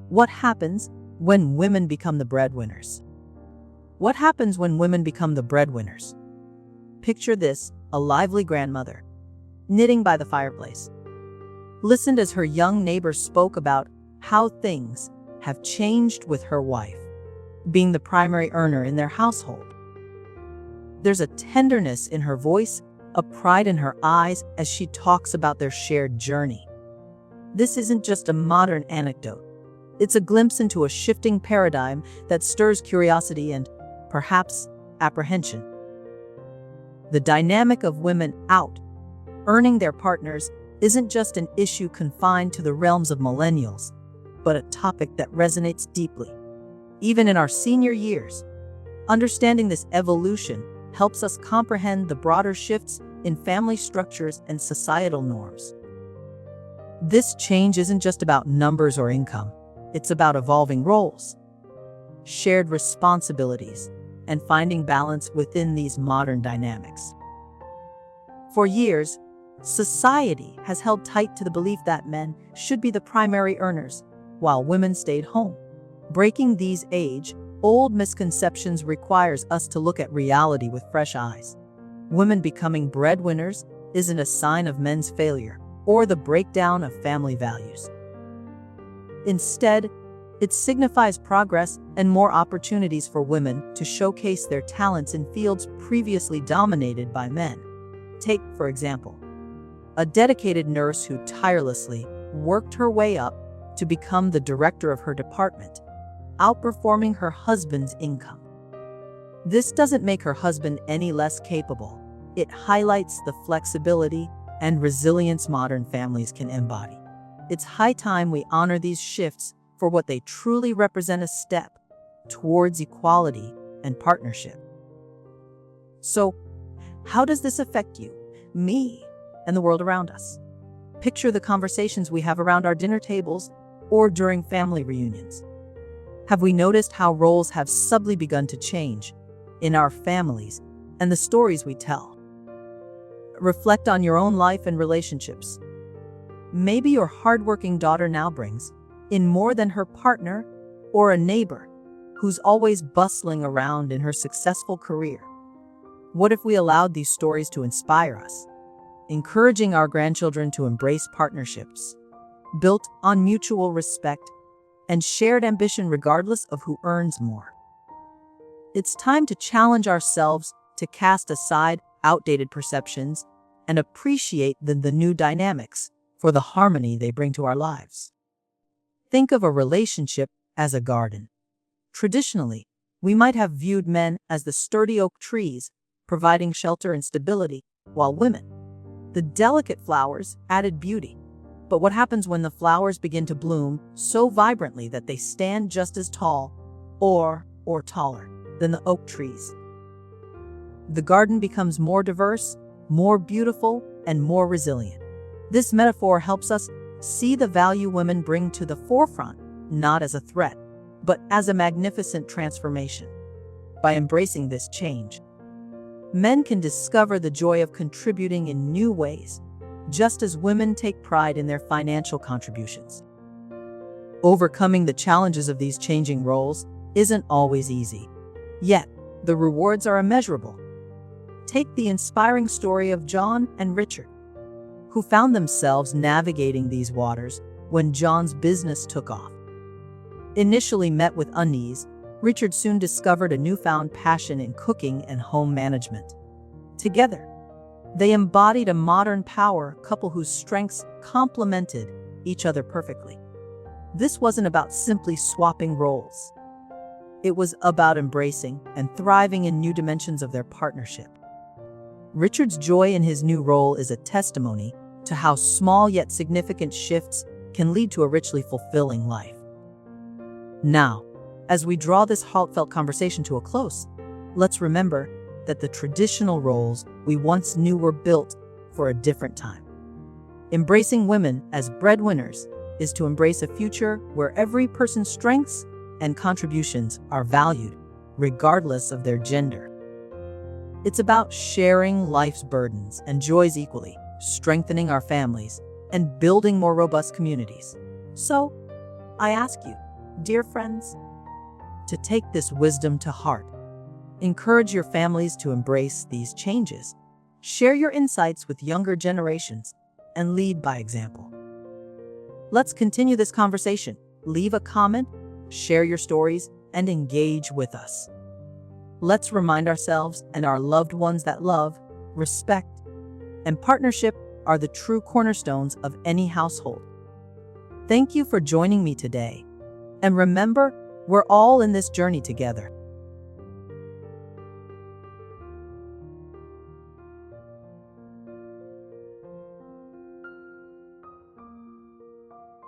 What happens when women become the breadwinners? What happens when women become the breadwinners? Picture this: a lively grandmother, knitting by the fireplace, listened as her young neighbor spoke about how things have changed with her wife being the primary earner in their household. There's a tenderness in her voice, a pride in her eyes as she talks about their shared journey. This isn't just a modern anecdote. It's a glimpse into a shifting paradigm that stirs curiosity and, perhaps, apprehension. The dynamic of women out, earning their partners, isn't just an issue confined to the realms of millennials, but a topic that resonates deeply. Even in our senior years, understanding this evolution helps us comprehend the broader shifts in family structures and societal norms. This change isn't just about numbers or income. It's about evolving roles, shared responsibilities, and finding balance within these modern dynamics. For years, society has held tight to the belief that men should be the primary earners, while women stayed home. Breaking these age-old misconceptions requires us to look at reality with fresh eyes. Women becoming breadwinners isn't a sign of men's failure or the breakdown of family values. Instead, it signifies progress and more opportunities for women to showcase their talents in fields previously dominated by men. Take, for example, a dedicated nurse who tirelessly worked her way up to become the director of her department, outperforming her husband's income. This doesn't make her husband any less capable. It highlights the flexibility and resilience modern families can embody. It's high time we honor these shifts for what they truly represent: a step towards equality and partnership. So, how does this affect you, me, and the world around us? Picture the conversations we have around our dinner tables or during family reunions. Have we noticed how roles have subtly begun to change in our families and the stories we tell? Reflect on your own life and relationships. Maybe your hardworking daughter now brings in more than her partner, or a neighbor who's always bustling around in her successful career. What if we allowed these stories to inspire us, encouraging our grandchildren to embrace partnerships built on mutual respect and shared ambition regardless of who earns more? It's time to challenge ourselves to cast aside outdated perceptions and appreciate the new dynamics for the harmony they bring to our lives. Think of a relationship as a garden. Traditionally, we might have viewed men as the sturdy oak trees, providing shelter and stability, while women, the delicate flowers, added beauty. But what happens when the flowers begin to bloom so vibrantly that they stand just as tall or taller than the oak trees? The garden becomes more diverse, more beautiful, and more resilient. This metaphor helps us see the value women bring to the forefront, not as a threat, but as a magnificent transformation. By embracing this change, men can discover the joy of contributing in new ways, just as women take pride in their financial contributions. Overcoming the challenges of these changing roles isn't always easy, yet the rewards are immeasurable. Take the inspiring story of John and Richard, who found themselves navigating these waters when John's business took off. Initially met with unease, Richard soon discovered a newfound passion in cooking and home management. Together, they embodied a modern power couple whose strengths complemented each other perfectly. This wasn't about simply swapping roles. It was about embracing and thriving in new dimensions of their partnership. Richard's joy in his new role is a testimony to how small yet significant shifts can lead to a richly fulfilling life. Now, as we draw this heartfelt conversation to a close, let's remember that the traditional roles we once knew were built for a different time. Embracing women as breadwinners is to embrace a future where every person's strengths and contributions are valued, regardless of their gender. It's about sharing life's burdens and joys equally, strengthening our families, and building more robust communities. So, I ask you, Dear friends, to take this wisdom to heart, encourage your families to embrace these changes. Share your insights with younger generations and lead by example. Let's continue this conversation. Leave a comment, share your stories, and engage with us. Let's remind ourselves and our loved ones that love, respect, and partnership are the true cornerstones of any household. Thank you for joining me today. And remember, we're all in this journey together.